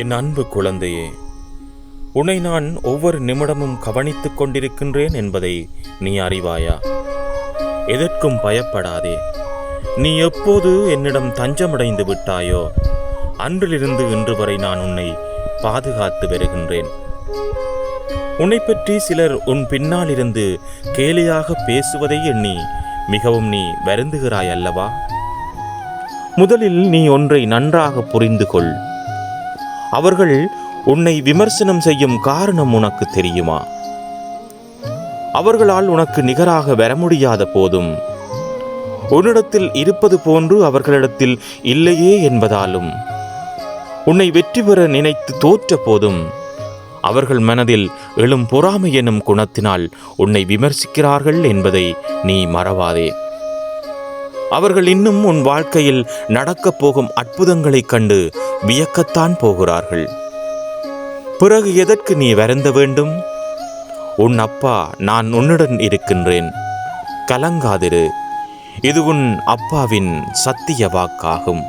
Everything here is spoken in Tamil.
என் அன்பு குழந்தையே, உன்னை நான் ஒவ்வொரு நிமிடமும் கவனித்துக் கொண்டிருக்கின்றேன் என்பதை நீ அறிவாயா? எதற்கும் பயப்படாதே. நீ எப்போது என்னிடம் தஞ்சமடைந்து விட்டாயோ அன்றிலிருந்து இன்று வரை நான் உன்னை பாதுகாத்து வருகின்றேன். உன்னை பற்றி சிலர் உன் பின்னால் இருந்து கேலியாக பேசுவதை எண்ணி மிகவும் நீ வருந்துகிறாய் அல்லவா? முதலில் நீ ஒன்றை நன்றாக புரிந்து கொள். அவர்கள் உன்னை விமர்சனம் செய்யும் காரணம் உனக்கு தெரியுமா? அவர்களால் உனக்கு நிகராக வர முடியாத போதும், உன்னிடத்தில் இருப்பது போன்று அவர்களிடத்தில் இல்லையே என்பதாலும், உன்னை வெற்றி பெற நினைத்து தோற்ற போதும் அவர்கள் மனதில் எழும் பொறாமை எனும் குணத்தினால் உன்னை விமர்சிக்கிறார்கள் என்பதை நீ மறவாதே. அவர்கள் இன்னும் உன் வாழ்க்கையில் நடக்கப் போகும் அற்புதங்களைக் கண்டு வியக்கத்தான் போகிறார்கள். பிறகு எதற்கு நீ வருந்த வேண்டும்? உன் அப்பா நான் உன்னுடன் இருக்கின்றேன், கலங்காதிரு. இது உன் அப்பாவின் சத்திய வாக்காகும்.